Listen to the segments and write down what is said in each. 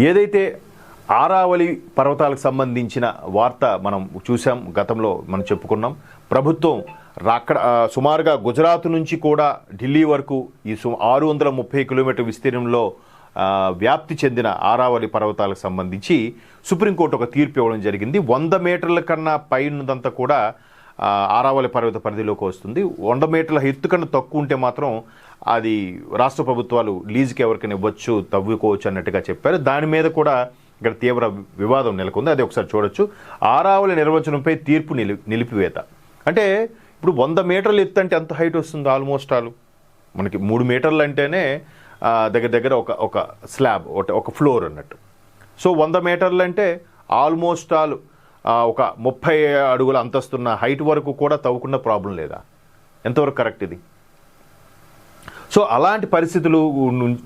ఏదైతే ఆరావళి పర్వతాలకు సంబంధించిన వార్త మనం చూసాం, గతంలో మనం చెప్పుకున్నాం. ప్రభుత్వం అక్కడ సుమారుగా గుజరాత్ నుంచి కూడా ఢిల్లీ వరకు ఈ 630 కిలోమీటర్ విస్తీర్ణంలో వ్యాప్తి చెందిన ఆరావళి పర్వతాలకు సంబంధించి సుప్రీంకోర్టు ఒక తీర్పు ఇవ్వడం జరిగింది. 100 మీటర్ల కన్నా పైనదంతా కూడా ఆరావళి పర్వత పరిధిలోకి వస్తుంది. 100 మీటర్ల ఎత్తు కన్నా తక్కువ ఉంటే మాత్రం అది రాష్ట్ర ప్రభుత్వాలు లీజుకి ఎవరికైనా ఇవ్వచ్చు, తవ్వుకోవచ్చు అన్నట్టుగా చెప్పారు. దాని మీద కూడా ఇక్కడ తీవ్ర వివాదం నెలకొంది. అది ఒకసారి చూడొచ్చు. ఆరావళి నిర్వచనంపై తీర్పు నిలిపివేత. అంటే ఇప్పుడు 100 మీటర్లు ఎత్తు అంటే ఎంత హైట్ వస్తుంది? ఆల్మోస్ట్ మనకి 3 మీటర్లు అంటేనే దగ్గర దగ్గర ఒక స్లాబ్, ఒక ఫ్లోర్ అన్నట్టు. సో 100 మీటర్లు అంటే ఆల్మోస్ట్ ఒక 30 అడుగుల అంతస్తున్న హైట్ వరకు కూడా తవ్వుకున్న ప్రాబ్లం లేదా? ఎంతవరకు కరెక్ట్ ఇది? సో అలాంటి పరిస్థితులు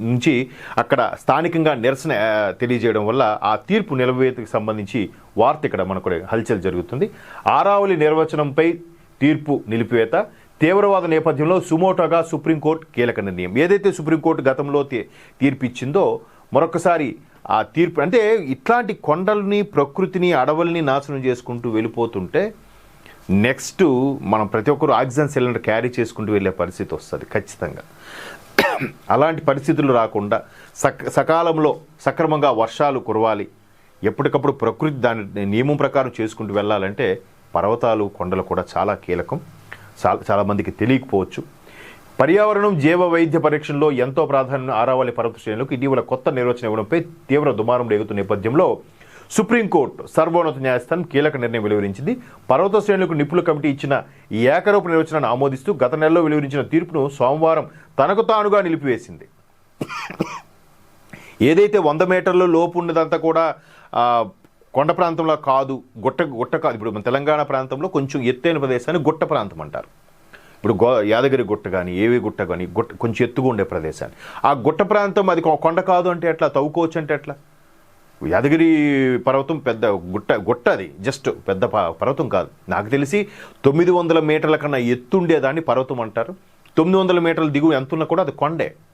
నుంచి అక్కడ స్థానికంగా నిరసన తెలియజేయడం వల్ల ఆ తీర్పు నిలవేతకు సంబంధించి వార్త ఇక్కడ మనకు హల్చల్ జరుగుతుంది. ఆరావళి నిర్వచనంపై తీర్పు నిలిపివేత, తీవ్రవాద నేపథ్యంలో సుమోటోగా సుప్రీంకోర్టు కీలక నిర్ణయం. ఏదైతే సుప్రీంకోర్టు గతంలో తీర్పు ఇచ్చిందో మరొకసారి ఆ తీర్పు, అంటే ఇట్లాంటి కొండల్ని, ప్రకృతిని, అడవుల్ని నాశనం చేసుకుంటూ వెళ్ళిపోతుంటే నెక్స్ట్ మనం ప్రతి ఒక్కరు ఆక్సిజన్ సిలిండర్ క్యారీ చేసుకుంటూ వెళ్ళే పరిస్థితి వస్తుంది ఖచ్చితంగా. అలాంటి పరిస్థితులు రాకుండా సకాలంలో సక్రమంగా వర్షాలు కురవాలి, ఎప్పటికప్పుడు ప్రకృతి దాని నియమం ప్రకారం చేసుకుంటూ వెళ్ళాలంటే పర్వతాలు, కొండలు కూడా చాలా కీలకం. చాలామందికి తెలియకపోవచ్చు. పర్యావరణం, జీవ వైద్య పరీక్షల్లో ఎంతో ప్రాధాన్యం ఆరావళి పర్వత శ్రేణులకు ఇటీవల కొత్త నిర్వచనం ఇవ్వడంపై తీవ్ర దుమారం రేగుతున్న నేపథ్యంలో సుప్రీంకోర్టు సర్వోన్నత న్యాయస్థానం కీలక నిర్ణయం వెలువరించింది. పర్వత శ్రేణులకు నిపుణుల కమిటీ ఇచ్చిన ఈ ఏకరూప నిర్వచనాన్ని ఆమోదిస్తూ గత నెలలో వెలువరించిన తీర్పును సోమవారం తనకు తానుగా నిలిపివేసింది. ఏదైతే 100 మీటర్ల లోపు ఉన్నదంతా కూడా కొండ ప్రాంతంలో కాదు, గుట్ట కాదు. ఇప్పుడు మన తెలంగాణ ప్రాంతంలో కొంచెం ఎత్తైన ప్రదేశాన్ని గుట్ట ప్రాంతం అంటారు. ఇప్పుడు యాదగిరి గుట్ట కానీ, ఏవి గుట్ట కానీ, కొంచెం ఎత్తుగా ఉండే ప్రదేశాన్ని, ఆ గుట్ట ప్రాంతం అది కొండ కాదు అంటే ఎట్లా? తవ్వుకోవచ్చు అంటే ఎట్లా? యాదగిరి పర్వతం పెద్ద గుట్ట అది జస్ట్ పెద్ద పర్వతం కాదు. నాకు తెలిసి 900 మీటర్ల కన్నా ఎత్తుండేదాన్ని పర్వతం అంటారు. 900 మీటర్ల దిగువ ఎంతున్నా కూడా అది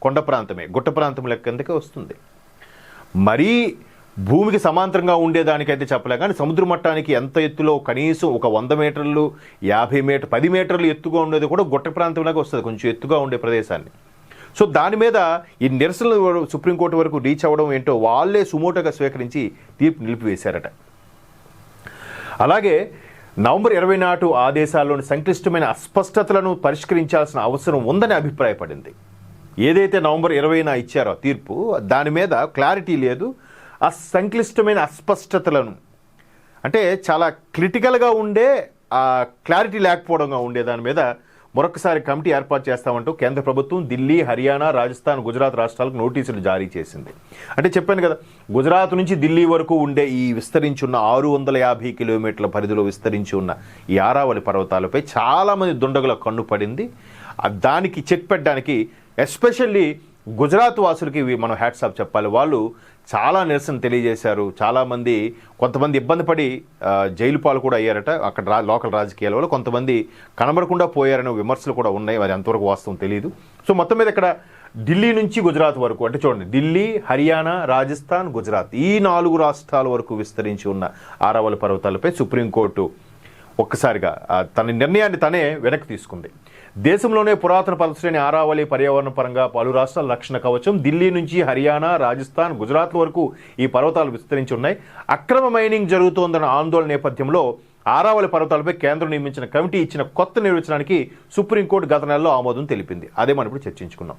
కొండ ప్రాంతమే, గుట్ట ప్రాంతం లెక్క కిందకే వస్తుంది. మరీ భూమికి సమాంతరంగా ఉండేదానికైతే చెప్పలే, కానీ సముద్ర మట్టానికి ఎంత ఎత్తులో కనీసం ఒక 100 మీటర్లు, 50 మీటర్, 10 మీటర్లు ఎత్తుగా ఉండేది కూడా గుట్ట ప్రాంతంలాగా వస్తుంది, కొంచెం ఎత్తుగా ఉండే ప్రదేశాన్ని. సో దాని మీద ఈ నిరసనలు సుప్రీంకోర్టు వరకు రీచ్ అవ్వడం ఏంటో వాళ్ళే సుమోటోగా స్వీకరించి తీర్పు నిలిపివేశారట. అలాగే నవంబర్ 20 నాటి ఆదేశాల్లోని సంక్లిష్టమైన అస్పష్టతలను పరిష్కరించాల్సిన అవసరం ఉందని అభిప్రాయపడింది. ఏదైతే నవంబర్ 20న ఇచ్చారో తీర్పు, దాని మీద క్లారిటీ లేదు. ఆ సంక్లిష్టమైన అస్పష్టతలను అంటే చాలా క్రిటికల్గా ఉండే, ఆ క్లారిటీ లేకపోవడంగా ఉండే దాని మీద మరొకసారి కమిటీ ఏర్పాటు చేస్తామంటూ కేంద్ర ప్రభుత్వం దిల్లీ, హర్యానా, రాజస్థాన్, గుజరాత్ రాష్ట్రాలకు నోటీసులు జారీ చేసింది. అంటే చెప్పాను కదా, గుజరాత్ నుంచి ఢిల్లీ వరకు ఉండే ఈ విస్తరించి ఉన్న 650 కిలోమీటర్ల పరిధిలో విస్తరించి ఉన్న ఈ ఆరావళి పర్వతాలపై చాలామంది దుండగుల కన్ను పడింది. దానికి చెక్ పెట్టడానికి ఎస్పెషల్లీ గుజరాత్ వాసులకి మనం హ్యాట్స్ ఆఫ్ చెప్పాలి. వాళ్ళు చాలా నిరసన తెలియజేశారు. చాలామంది, కొంతమంది ఇబ్బంది పడి జైలు పాలు కూడా అయ్యారట అక్కడ లోకల్ రాజకీయాల వల్ల. కొంతమంది కనబడకుండా పోయారనే విమర్శలు కూడా ఉన్నాయి, అది ఎంతవరకు వాస్తవం తెలియదు. సో మొత్తం మీద ఇక్కడ ఢిల్లీ నుంచి గుజరాత్ వరకు, అంటే చూడండి, ఢిల్లీ, హర్యానా, రాజస్థాన్, గుజరాత్, ఈ 4 రాష్ట్రాల వరకు విస్తరించి ఉన్న ఆరావళి పర్వతాలపై సుప్రీంకోర్టు ఒక్కసారిగా తన నిర్ణయాన్ని తనే వెనక్కి తీసుకుంది. దేశంలోనే పురాతన పర్వతశ్రేణి ఆరావళి పర్యావరణ పరంగా పలు రాష్ట్రాల రక్షణ కవచం. ఢిల్లీ నుంచి హర్యానా, రాజస్థాన్, గుజరాత్ వరకు ఈ పర్వతాలు విస్తరించి ఉన్నాయి. అక్రమ మైనింగ్ జరుగుతోందన్న ఆందోళన నేపథ్యంలో ఆరావళి పర్వతాలపై కేంద్రం నియమించిన కమిటీ ఇచ్చిన కొత్త నిర్వచనానికి సుప్రీంకోర్టు గత నెలలో ఆమోదం తెలిపింది. అదే మనం ఇప్పుడు చర్చించుకున్నాం.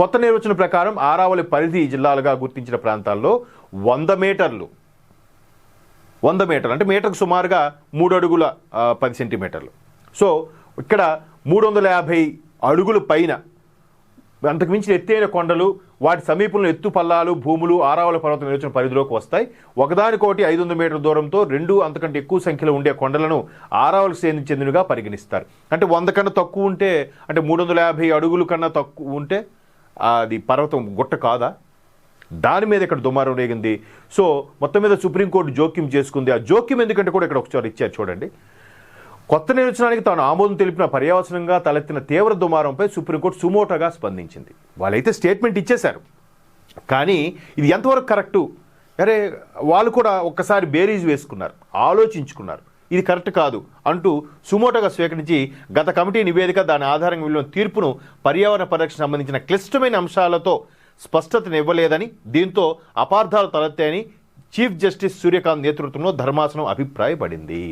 కొత్త నిర్వచనం ప్రకారం ఆరావళి పరిధి జిల్లాలుగా గుర్తించిన ప్రాంతాల్లో 100 మీటర్లు అంటే మీటర్కు సుమారుగా 3 అడుగుల 10 సెంటీమీటర్లు. సో ఇక్కడ 350 అడుగుల పైన అంతకు మించిన ఎత్తైన కొండలు, వాటి సమీపంలో ఎత్తు పల్లాలు, భూములు ఆరావళి పర్వతం నిర్వచన పరిధిలోకి వస్తాయి. ఒకదానికోటి 500 మీటర్ల దూరంతో 2 అంతకంటే ఎక్కువ సంఖ్యలో ఉండే కొండలను ఆరావళికి చెందినగా పరిగణిస్తారు. అంటే 100 కన్నా తక్కువ ఉంటే, అంటే 350 అడుగుల కన్నా తక్కువ ఉంటే అది పర్వతం, గుట్ట కాదా? దాని మీద ఇక్కడ దుమారం రేగింది. సో మొత్తం మీద సుప్రీంకోర్టు జోక్యం చేసుకుంది. ఆ జోక్యం ఎందుకంటే కూడా ఇక్కడ ఒకసారి ఇచ్చారు చూడండి. కొత్త నిర్వచనానికి తాను ఆమోదం తెలిపిన పర్యవసనంగా తలెత్తిన తీవ్ర దుమారంపై సుప్రీంకోర్టు సుమోటోగా స్పందించింది. వాళ్ళైతే స్టేట్మెంట్ ఇచ్చేశారు, కానీ ఇది ఎంతవరకు కరెక్టు, అరే వాళ్ళు కూడా ఒక్కసారి బేరీజ్ వేసుకున్నారు, ఆలోచించుకున్నారు, ఇది కరెక్ట్ కాదు అంటూ సుమోటోగా స్వీకరించి గత కమిటీ నివేదిక దాని ఆధారంగా వెళ్లిన తీర్పును పర్యావరణ పరిరక్షణ సంబంధించిన క్లిష్టమైన అంశాలతో స్పష్టతనివ్వలేదని, దీంతో అపార్థాలు తలెత్తాయని చీఫ్ జస్టిస్ సూర్యకాంత్ నేతృత్వంలో ధర్మాసనం అభిప్రాయపడింది.